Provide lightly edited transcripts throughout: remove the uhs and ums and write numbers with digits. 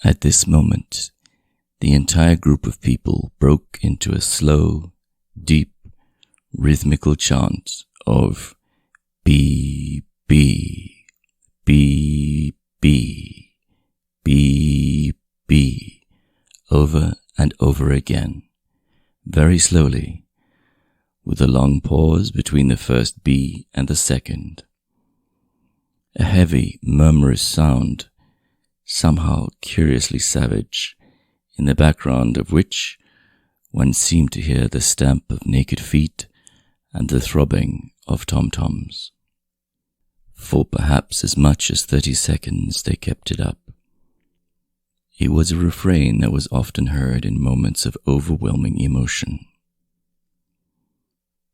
At this moment, the entire group of people broke into a slow, deep, rhythmical chant of B, B, B, B, B, B, over and over again, very slowly, with a long pause between the first B and the second. A heavy, murmurous sound, somehow curiously savage, in the background of which one seemed to hear the stamp of naked feet and the throbbing of tom-toms. For perhaps as much as 30 seconds they kept it up. It was a refrain that was often heard in moments of overwhelming emotion.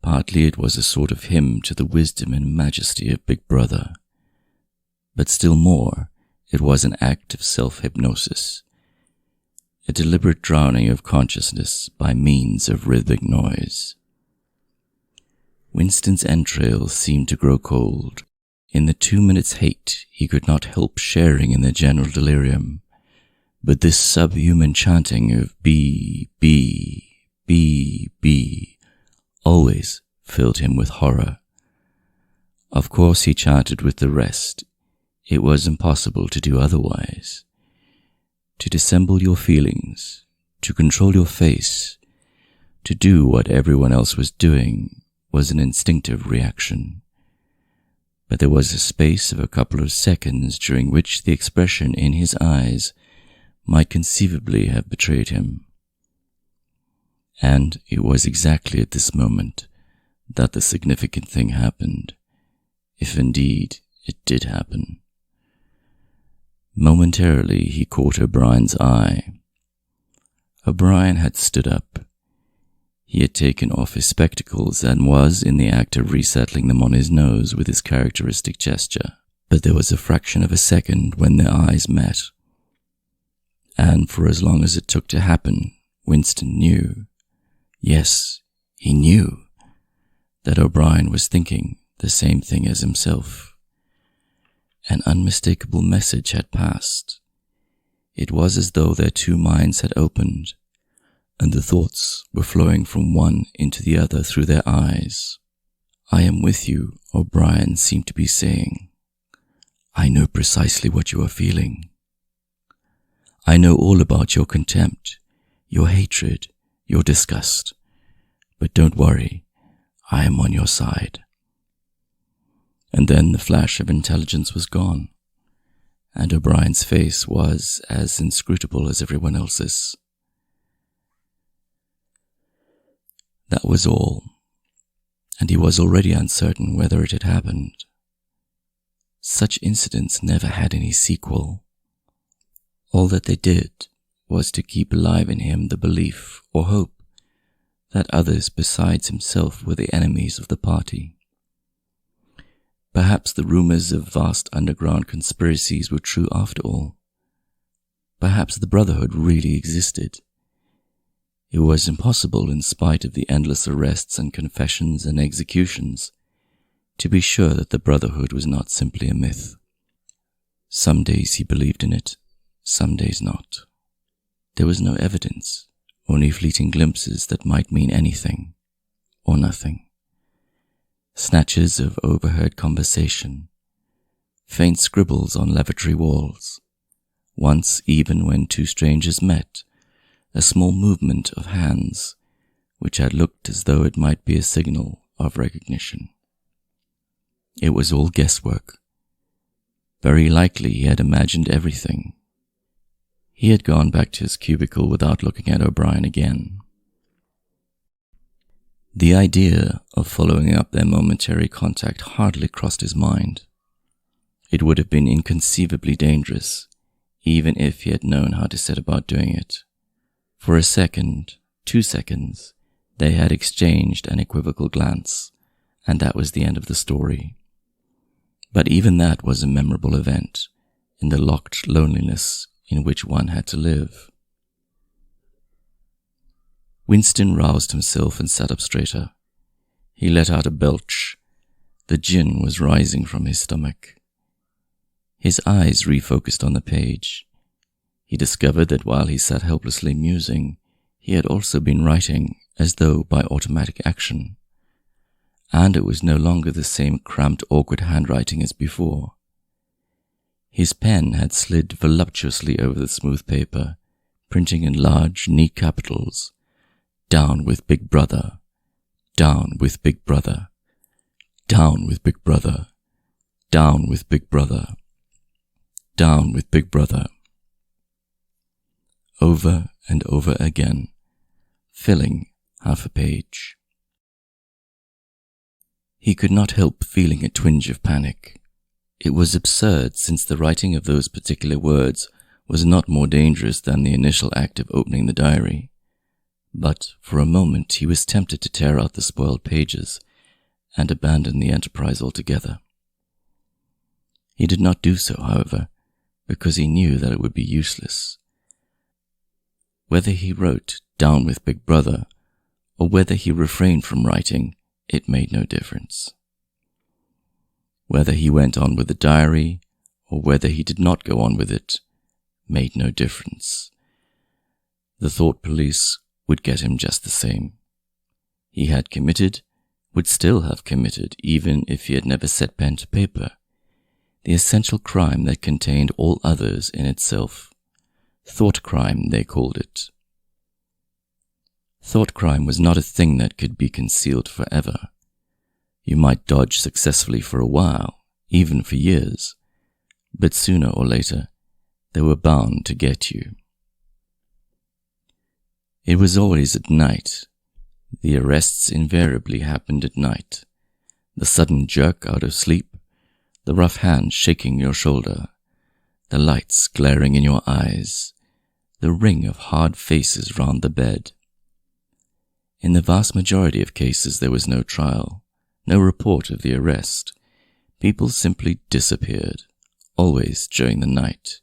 Partly it was a sort of hymn to the wisdom and majesty of Big Brother, but still more, it was an act of self-hypnosis, a deliberate drowning of consciousness by means of rhythmic noise. Winston's entrails seemed to grow cold. In the 2 minutes' hate, he could not help sharing in the general delirium, but this subhuman chanting of B, B, B, B always filled him with horror. Of course he chanted with the rest. It was impossible to do otherwise. To dissemble your feelings, to control your face, to do what everyone else was doing was an instinctive reaction. But there was a space of a couple of seconds during which the expression in his eyes might conceivably have betrayed him. And it was exactly at this moment that the significant thing happened, if indeed it did happen. Momentarily he caught O'Brien's eye. O'Brien had stood up. He had taken off his spectacles and was in the act of resettling them on his nose with his characteristic gesture. But there was a fraction of a second when their eyes met. And for as long as it took to happen, Winston knew, yes, he knew, that O'Brien was thinking the same thing as himself. An unmistakable message had passed. It was as though their two minds had opened, and the thoughts were flowing from one into the other through their eyes. "I am with you," O'Brien seemed to be saying. "I know precisely what you are feeling. I know all about your contempt, your hatred, your disgust. But don't worry, I am on your side." And then the flash of intelligence was gone, and O'Brien's face was as inscrutable as everyone else's. That was all, and he was already uncertain whether it had happened. Such incidents never had any sequel. All that they did was to keep alive in him the belief or hope that others besides himself were the enemies of the party. Perhaps the rumors of vast underground conspiracies were true after all. Perhaps the Brotherhood really existed. It was impossible, in spite of the endless arrests and confessions and executions, to be sure that the Brotherhood was not simply a myth. Some days he believed in it, some days not. There was no evidence, only fleeting glimpses that might mean anything or nothing. Snatches of overheard conversation, faint scribbles on lavatory walls. Once, even when two strangers met, a small movement of hands, which had looked as though it might be a signal of recognition. It was all guesswork. Very likely he had imagined everything. He had gone back to his cubicle without looking at O'Brien again. The idea of following up their momentary contact hardly crossed his mind. It would have been inconceivably dangerous, even if he had known how to set about doing it. For a second, 2 seconds, they had exchanged an equivocal glance, and that was the end of the story. But even that was a memorable event, in the locked loneliness in which one had to live. Winston roused himself and sat up straighter. He let out a belch. The gin was rising from his stomach. His eyes refocused on the page. He discovered that while he sat helplessly musing, he had also been writing, as though by automatic action. And it was no longer the same cramped, awkward handwriting as before. His pen had slid voluptuously over the smooth paper, printing in large, neat capitals, "Down with Big Brother, down with Big Brother, down with Big Brother, down with Big Brother, down with Big Brother," over and over again, filling half a page. He could not help feeling a twinge of panic. It was absurd, since the writing of those particular words was not more dangerous than the initial act of opening the diary. But for a moment he was tempted to tear out the spoiled pages and abandon the enterprise altogether. He did not do so, however, because he knew that it would be useless. Whether he wrote "Down with Big Brother," or whether he refrained from writing, it made no difference. Whether he went on with the diary, or whether he did not go on with it, made no difference. The thought police would get him just the same. He had committed, would still have committed, even if he had never set pen to paper, the essential crime that contained all others in itself. Thought crime, they called it. Thought crime was not a thing that could be concealed forever. You might dodge successfully for a while, even for years, but sooner or later they were bound to get you. It was always at night. The arrests invariably happened at night. The sudden jerk out of sleep, the rough hand shaking your shoulder, the lights glaring in your eyes, the ring of hard faces round the bed. In the vast majority of cases there was no trial, no report of the arrest. People simply disappeared, always during the night.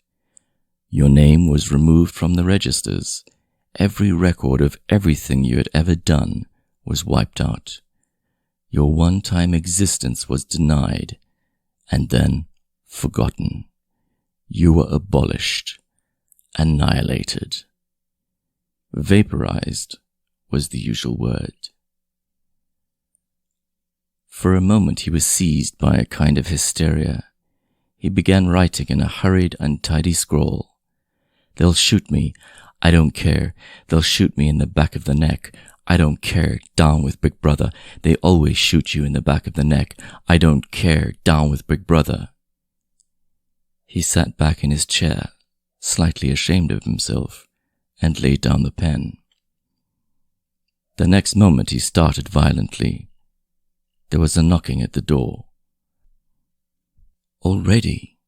Your name was removed from the registers. Every record of everything you had ever done was wiped out. Your one-time existence was denied, and then forgotten. You were abolished, annihilated. Vaporized was the usual word. For a moment he was seized by a kind of hysteria. He began writing in a hurried, untidy scrawl. "They'll shoot me. I don't care. They'll shoot me in the back of the neck. I don't care. Down with Big Brother. They always shoot you in the back of the neck. I don't care. Down with Big Brother." He sat back in his chair, slightly ashamed of himself, and laid down the pen. The next moment he started violently. There was a knocking at the door. Already?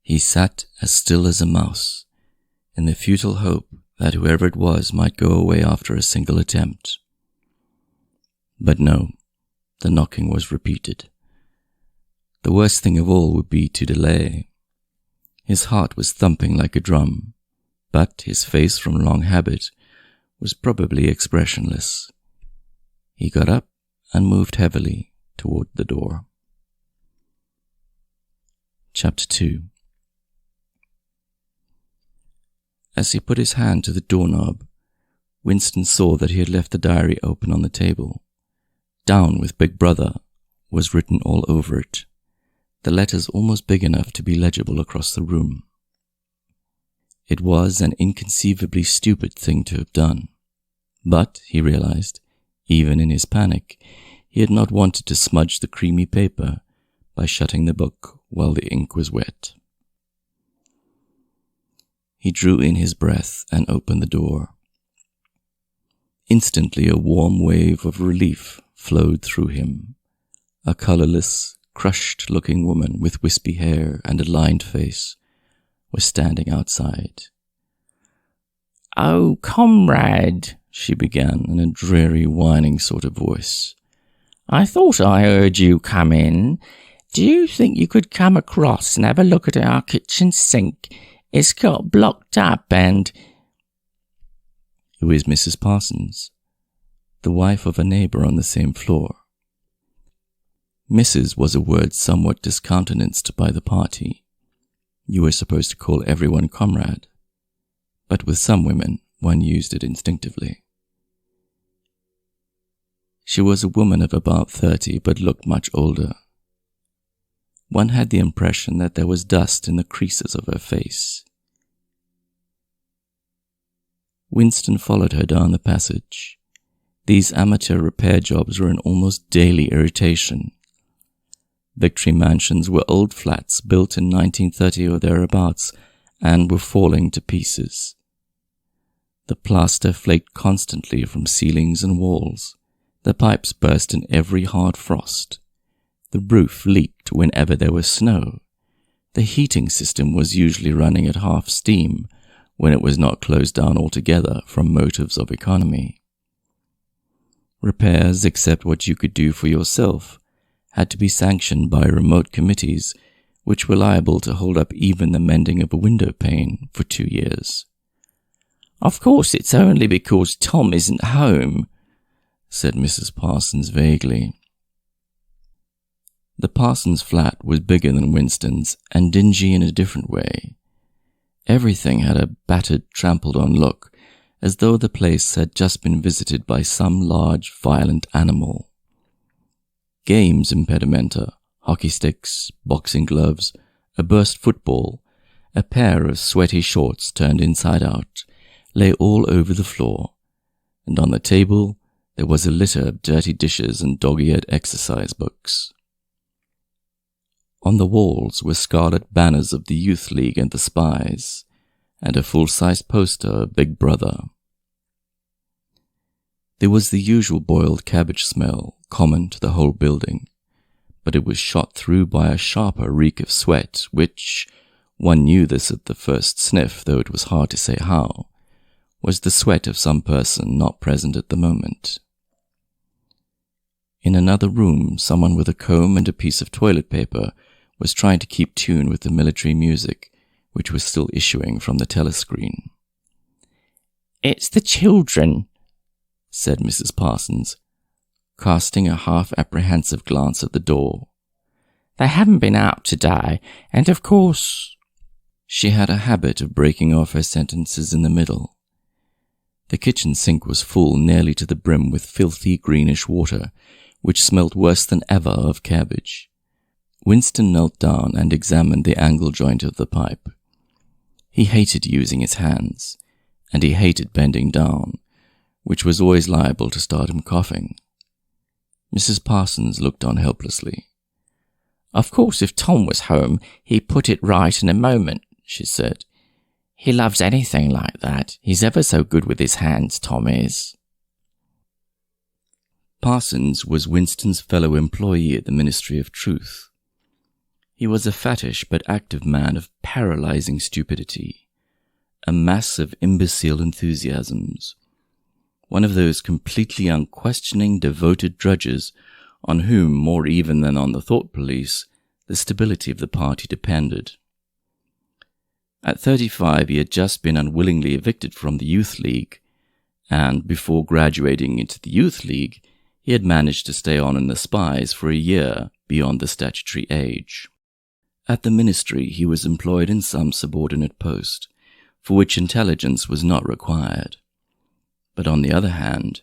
He sat as still as a mouse, in the futile hope that whoever it was might go away after a single attempt. But no, the knocking was repeated. The worst thing of all would be to delay. His heart was thumping like a drum, but his face, from long habit, was probably expressionless. He got up and moved heavily toward the door. Chapter 2. As he put his hand to the doorknob, Winston saw that he had left the diary open on the table. "Down with Big Brother" was written all over it, the letters almost big enough to be legible across the room. It was an inconceivably stupid thing to have done. But, he realized, even in his panic, he had not wanted to smudge the creamy paper by shutting the book while the ink was wet. He drew in his breath and opened the door. Instantly a warm wave of relief flowed through him. A colorless, crushed-looking woman with wispy hair and a lined face was standing outside. "Oh, comrade," she began in a dreary, whining sort of voice. "I thought I heard you come in. Do you think you could come across and have a look at our kitchen sink? It's got blocked up and—" It was Mrs. Parsons, the wife of a neighbor on the same floor. Mrs. was a word somewhat discountenanced by the party. You were supposed to call everyone comrade, but with some women, one used it instinctively. She was a woman of about 30, but looked much older. One had the impression that there was dust in the creases of her face. Winston followed her down the passage. These amateur repair jobs were an almost daily irritation. Victory mansions were old flats built in 1930 or thereabouts and were falling to pieces. The plaster flaked constantly from ceilings and walls. The pipes burst in every hard frost. The roof leaked whenever there was snow. The heating system was usually running at half steam when it was not closed down altogether from motives of economy. Repairs, except what you could do for yourself, had to be sanctioned by remote committees which were liable to hold up even the mending of a window pane for 2 years. "Of course it's only because Tom isn't home," said Mrs. Parsons vaguely. The Parsons flat was bigger than Winston's and dingy in a different way. Everything had a battered, trampled-on look, as though the place had just been visited by some large, violent animal. Games impedimenta, hockey sticks, boxing gloves, a burst football, a pair of sweaty shorts turned inside out, lay all over the floor, and on the table there was a litter of dirty dishes and dog-eared exercise books. On the walls were scarlet banners of the Youth League and the Spies, and a full-sized poster of Big Brother. There was the usual boiled cabbage smell, common to the whole building, but it was shot through by a sharper reek of sweat, which, one knew this at the first sniff, though it was hard to say how, was the sweat of some person not present at the moment. In another room, someone with a comb and a piece of toilet paper was trying to keep tune with the military music, which was still issuing from the telescreen. "It's the children," said Mrs. Parsons, casting a half-apprehensive glance at the door. "They haven't been out today, and of course—" She had a habit of breaking off her sentences in the middle. The kitchen sink was full nearly to the brim with filthy greenish water, which smelt worse than ever of cabbage. Winston knelt down and examined the angle joint of the pipe. He hated using his hands, and he hated bending down, which was always liable to start him coughing. Mrs. Parsons looked on helplessly. "Of course, if Tom was home, he'd put it right in a moment," she said. "He loves anything like that. He's ever so good with his hands, Tom is." Parsons was Winston's fellow employee at the Ministry of Truth. He was a fattish but active man of paralyzing stupidity, a mass of imbecile enthusiasms, one of those completely unquestioning, devoted drudges on whom, more even than on the thought police, the stability of the party depended. At 35, he had just been unwillingly evicted from the Youth League, and before graduating into the Youth League, he had managed to stay on in the Spies for a year beyond the statutory age. At the ministry, he was employed in some subordinate post, for which intelligence was not required. But on the other hand,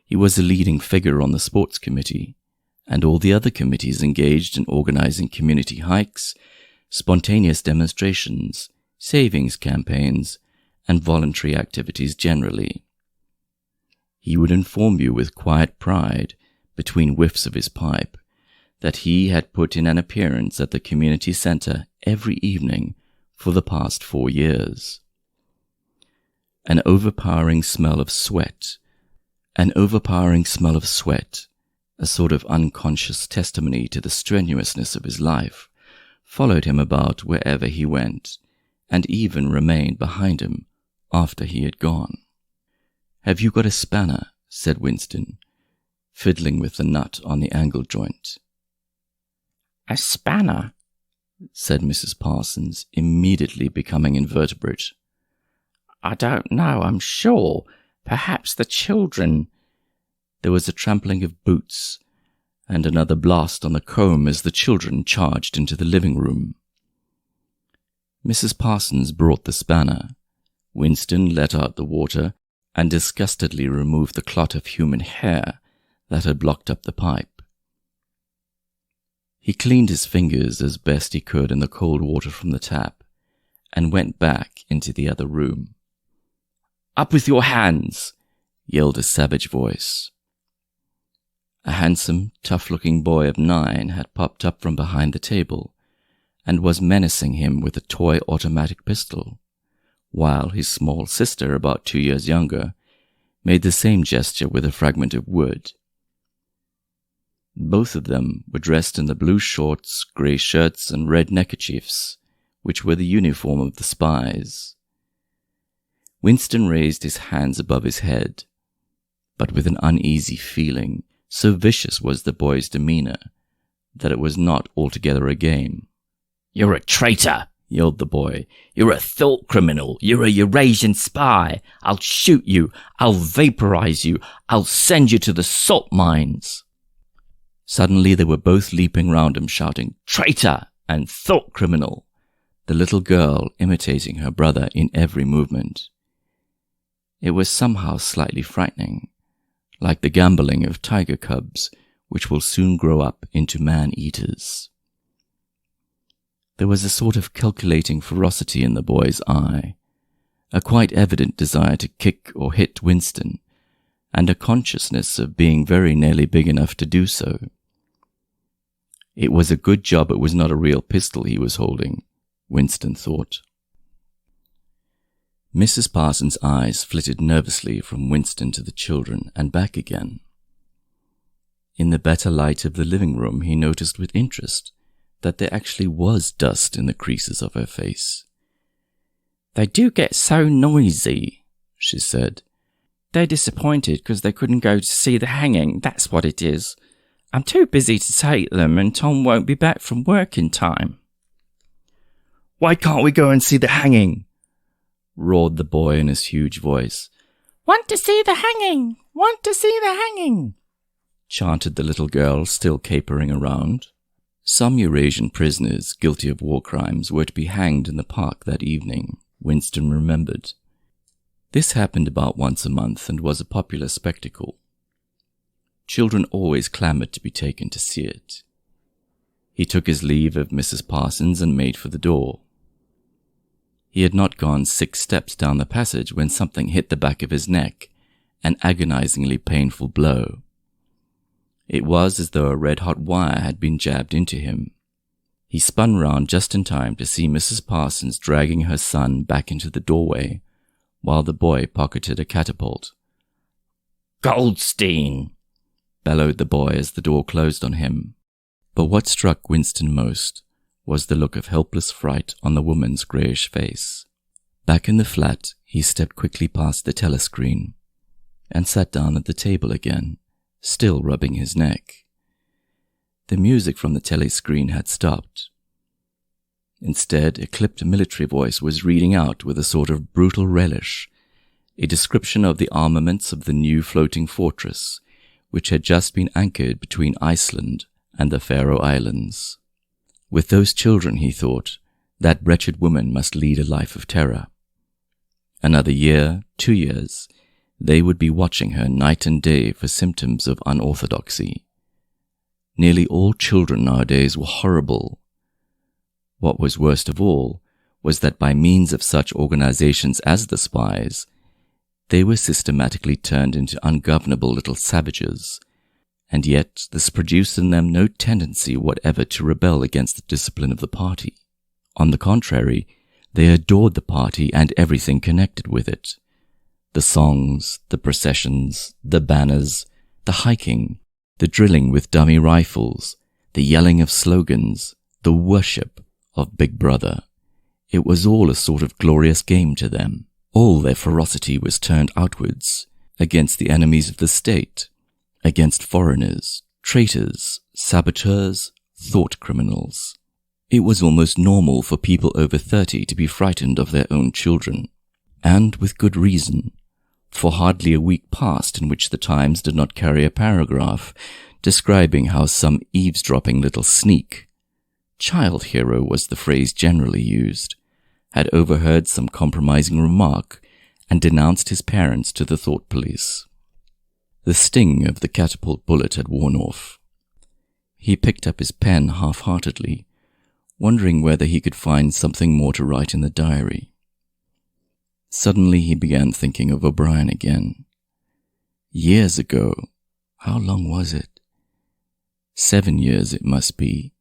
he was a leading figure on the sports committee, and all the other committees engaged in organizing community hikes, spontaneous demonstrations, savings campaigns, and voluntary activities generally. He would inform you with quiet pride, between whiffs of his pipe, that he had put in an appearance at the community center every evening for the past 4 years. An overpowering smell of sweat, a sort of unconscious testimony to the strenuousness of his life, followed him about wherever he went, and even remained behind him after he had gone. "Have you got a spanner?" said Winston, fiddling with the nut on the angle joint. "A spanner?" said Mrs. Parsons, immediately becoming invertebrate. "I don't know, I'm sure. Perhaps the children—" There was a trampling of boots, and another blast on the comb as the children charged into the living room. Mrs. Parsons brought the spanner. Winston let out the water and disgustedly removed the clot of human hair that had blocked up the pipe. He cleaned his fingers as best he could in the cold water from the tap and went back into the other room. "Up with your hands!" yelled a savage voice. A handsome, tough-looking boy of 9 had popped up from behind the table and was menacing him with a toy automatic pistol, while his small sister, about 2 years younger, made the same gesture with a fragment of wood. Both of them were dressed in the blue shorts, grey shirts, and red neckerchiefs, which were the uniform of the spies. Winston raised his hands above his head, but with an uneasy feeling, so vicious was the boy's demeanor that it was not altogether a game. "You're a traitor!" yelled the boy. "You're a thought criminal. You're a Eurasian spy. I'll shoot you. I'll vaporize you. I'll send you to the salt mines." Suddenly they were both leaping round him, shouting, "Traitor!" and "Thought criminal!" the little girl imitating her brother in every movement. It was somehow slightly frightening, like the gambolling of tiger cubs, which will soon grow up into man-eaters. There was a sort of calculating ferocity in the boy's eye, a quite evident desire to kick or hit Winston, and a consciousness of being very nearly big enough to do so. It was a good job it was not a real pistol he was holding, Winston thought. Mrs. Parsons' eyes flitted nervously from Winston to the children and back again. In the better light of the living room, he noticed with interest that there actually was dust in the creases of her face. "They do get so noisy," she said. "They're disappointed because they couldn't go to see the hanging, that's what it is. I'm too busy to take them, and Tom won't be back from work in time." "Why can't we go and see the hanging?" roared the boy in his huge voice. "Want to see the hanging! Want to see the hanging!" chanted the little girl, still capering around. Some Eurasian prisoners guilty of war crimes were to be hanged in the park that evening, Winston remembered. This happened about once a month and was a popular spectacle. Children always clamored to be taken to see it. He took his leave of Mrs. Parsons and made for the door. He had not gone 6 steps down the passage when something hit the back of his neck, an agonizingly painful blow. It was as though a red-hot wire had been jabbed into him. He spun round just in time to see Mrs. Parsons dragging her son back into the doorway, while the boy pocketed a catapult. "Goldstein!" bellowed the boy as the door closed on him. But what struck Winston most was the look of helpless fright on the woman's greyish face. Back in the flat, he stepped quickly past the telescreen and sat down at the table again, still rubbing his neck. The music from the telescreen had stopped. Instead, a clipped military voice was reading out with a sort of brutal relish a description of the armaments of the new floating fortress, which had just been anchored between Iceland and the Faroe Islands. With those children, he thought, that wretched woman must lead a life of terror. Another year, 2 years, they would be watching her night and day for symptoms of unorthodoxy. Nearly all children nowadays were horrible. What was worst of all was that by means of such organizations as the spies, they were systematically turned into ungovernable little savages, and yet this produced in them no tendency whatever to rebel against the discipline of the party. On the contrary, they adored the party and everything connected with it. The songs, the processions, the banners, the hiking, the drilling with dummy rifles, the yelling of slogans, the worship of Big Brother. It was all a sort of glorious game to them. All their ferocity was turned outwards, against the enemies of the state, against foreigners, traitors, saboteurs, thought criminals. It was almost normal for people over 30 to be frightened of their own children, and with good reason, for hardly a week passed in which the Times did not carry a paragraph describing how some eavesdropping little sneak — child hero was the phrase generally used — had overheard some compromising remark and denounced his parents to the thought police. The sting of the catapult bullet had worn off. He picked up his pen half-heartedly, wondering whether he could find something more to write in the diary. Suddenly he began thinking of O'Brien again. Years ago, how long was it? 7 years it must be.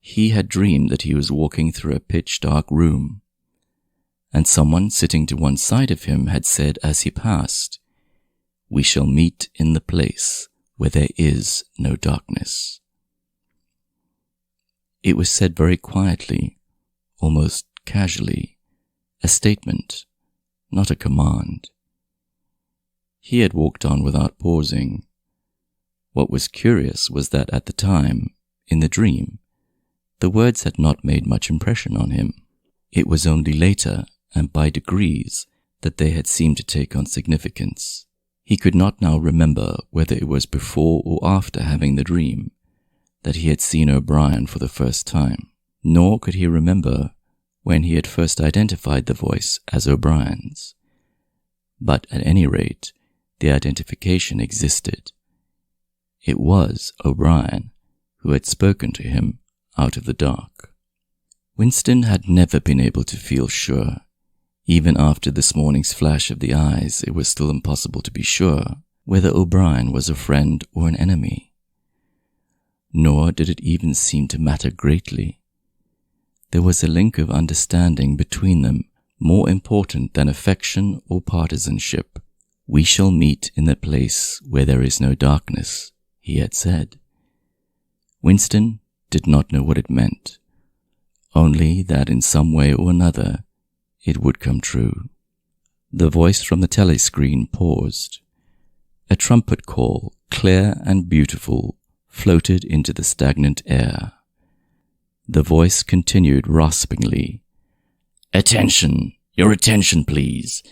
He had dreamed that he was walking through a pitch-dark room, and someone sitting to one side of him had said as he passed, "We shall meet in the place where there is no darkness." It was said very quietly, almost casually, a statement, not a command. He had walked on without pausing. What was curious was that at the time, in the dream, the words had not made much impression on him. It was only later, and by degrees, that they had seemed to take on significance. He could not now remember whether it was before or after having the dream that he had seen O'Brien for the first time, nor could he remember when he had first identified the voice as O'Brien's. But at any rate, the identification existed. It was O'Brien who had spoken to him out of the dark. Winston had never been able to feel sure. Even after this morning's flash of the eyes, it was still impossible to be sure whether O'Brien was a friend or an enemy. Nor did it even seem to matter greatly. There was a link of understanding between them more important than affection or partisanship. "We shall meet in the place where there is no darkness," he had said. Winston did not know what it meant, only that in some way or another it would come true. The voice from the telescreen paused. A trumpet call, clear and beautiful, floated into the stagnant air. The voice continued raspingly. "Attention! Your attention, please.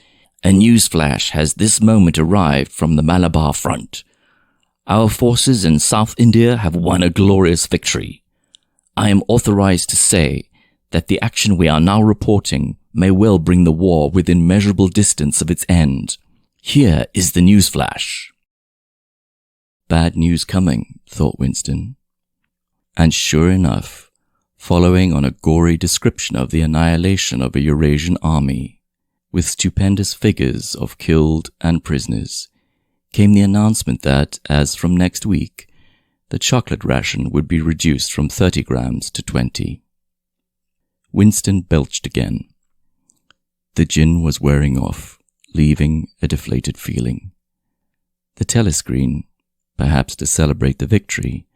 A news flash has this moment arrived from the Malabar front. Our forces in South India have won a glorious victory. I am authorized to say that the action we are now reporting may well bring the war within measurable distance of its end. Here is the news flash." Bad news coming, thought Winston. And sure enough, following on a gory description of the annihilation of a Eurasian army, with stupendous figures of killed and prisoners, came the announcement that, as from next week, the chocolate ration would be reduced from 30 grams to 20. Winston belched again. The gin was wearing off, leaving a deflated feeling. The telescreen, perhaps to celebrate the victory,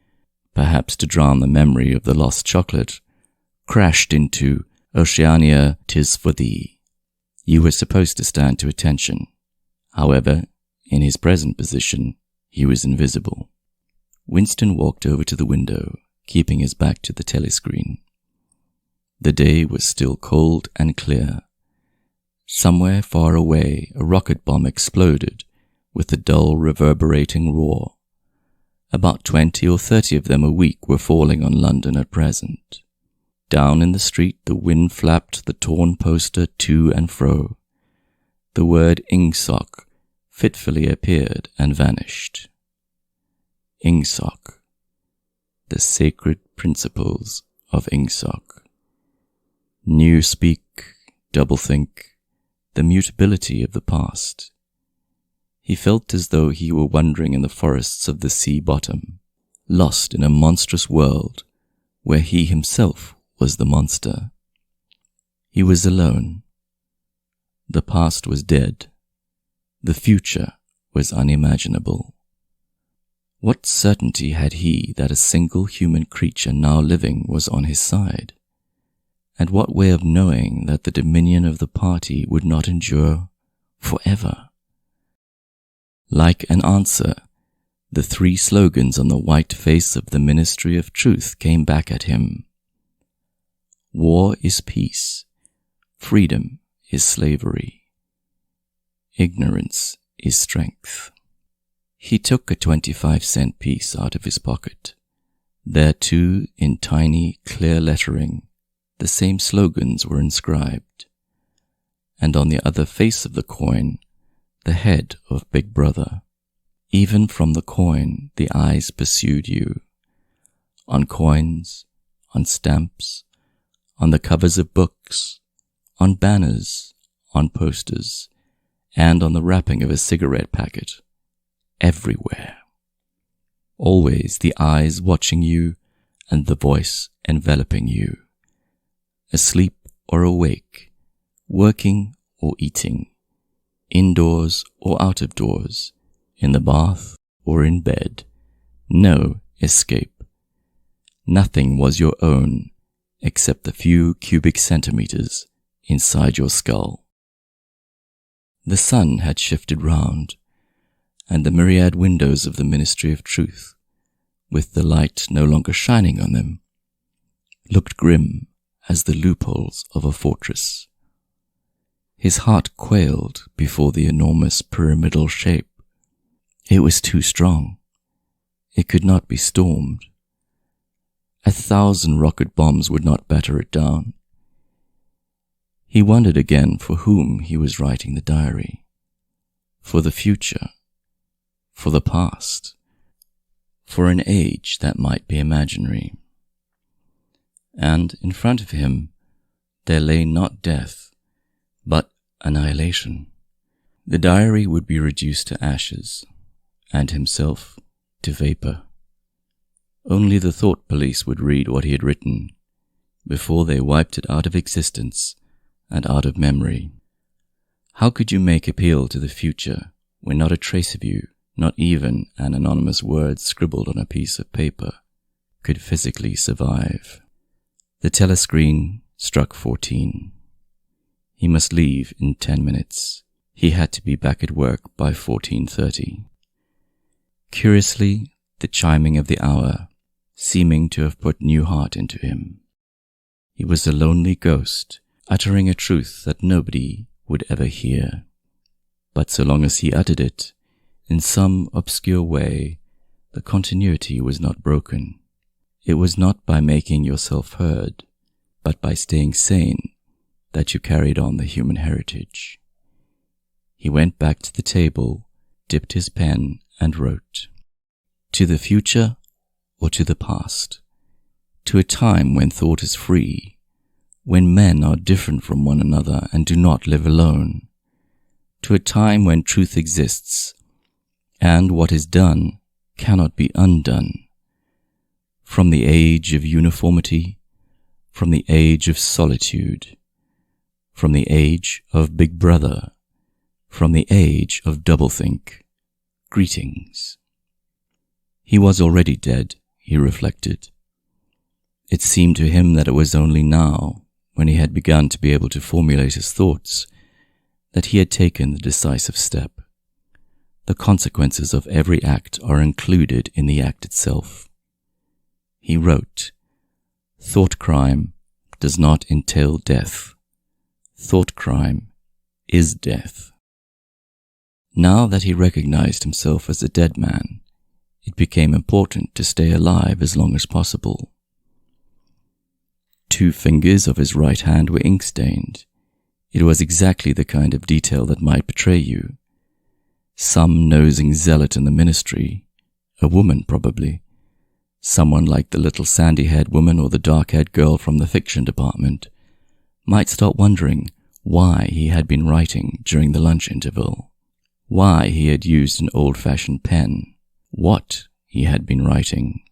perhaps to drown the memory of the lost chocolate, crashed into "Oceania, 'tis for thee." You were supposed to stand to attention. However, in his present position, he was invisible. Winston walked over to the window, keeping his back to the telescreen. The day was still cold and clear. Somewhere far away, a rocket bomb exploded with a dull, reverberating roar. About 20 or 30 of them a week were falling on London at present. Down in the street, the wind flapped the torn poster to and fro. The word "Ingsoc" fitfully appeared and vanished. Ingsoc. The sacred principles of Ingsoc. New speak, doublethink, the mutability of the past. He felt as though he were wandering in the forests of the sea bottom, lost in a monstrous world where he himself was the monster. He was alone. The past was dead. The future was unimaginable. What certainty had he that a single human creature now living was on his side? And what way of knowing that the dominion of the party would not endure forever? Like an answer, the 3 slogans on the white face of the Ministry of Truth came back at him. War is peace. Freedom is slavery. Ignorance is strength. He took a 25-cent piece out of his pocket. There too, in tiny, clear lettering, the same slogans were inscribed. and on the other face of the coin, the head of Big Brother. Even from the coin, the eyes pursued you. On coins, on stamps, on the covers of books, on banners, on posters, and on the wrapping of a cigarette packet. Everywhere. Always the eyes watching you and the voice enveloping you. Asleep or awake, working or eating, indoors or out of doors, in the bath or in bed. No escape. Nothing was your own except the few cubic centimeters inside your skull. The sun had shifted round, and the myriad windows of the Ministry of Truth, with the light no longer shining on them, looked grim as the loopholes of a fortress. His heart quailed before the enormous pyramidal shape. It was too strong. It could not be stormed. 1,000 rocket bombs would not batter it down. He wondered again for whom he was writing the diary. For the future. For the past. For an age that might be imaginary. And in front of him there lay not death, but annihilation. The diary would be reduced to ashes, and himself to vapor. Only the thought police would read what he had written, before they wiped it out of existence and out of memory. How could you make appeal to the future when not a trace of you, not even an anonymous word scribbled on a piece of paper, could physically survive? The telescreen struck 14. He must leave in 10 minutes. He had to be back at work by 14:30. Curiously, the chiming of the hour seeming to have put new heart into him. He was a lonely ghost, uttering a truth that nobody would ever hear. But so long as he uttered it, in some obscure way, the continuity was not broken. It was not by making yourself heard, but by staying sane, that you carried on the human heritage. He went back to the table, dipped his pen, and wrote. To the future or to the past? To a time when thought is free, when men are different from one another and do not live alone. To a time when truth exists, and what is done cannot be undone. From the age of uniformity, from the age of solitude, from the age of Big Brother, from the age of doublethink, greetings. He was already dead, he reflected. It seemed to him that it was only now, when he had begun to be able to formulate his thoughts, that he had taken the decisive step. The consequences of every act are included in the act itself. He wrote, Thought crime does not entail death. Thought crime is death. Now that he recognized himself as a dead man, it became important to stay alive as long as possible. 2 fingers of his right hand were ink-stained. It was exactly the kind of detail that might betray you. Some nosing zealot in the ministry, a woman probably, someone like the little sandy-haired woman or the dark-haired girl from the fiction department, might start wondering why he had been writing during the lunch interval, why he had used an old-fashioned pen, what he had been writing,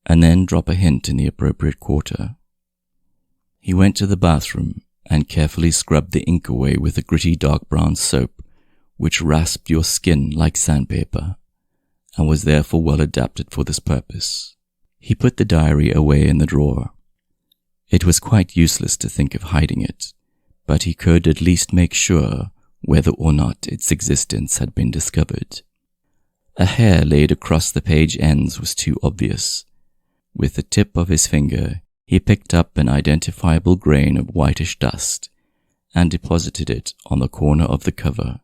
and then drop a hint in the appropriate quarter. He went to the bathroom and carefully scrubbed the ink away with a gritty dark brown soap which rasped your skin like sandpaper, and was therefore well adapted for this purpose. He put the diary away in the drawer. It was quite useless to think of hiding it, but he could at least make sure whether or not its existence had been discovered. A hair laid across the page ends was too obvious. With the tip of his finger, he picked up an identifiable grain of whitish dust and deposited it on the corner of the cover,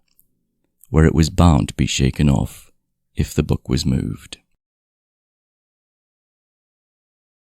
where it was bound to be shaken off if the book was moved.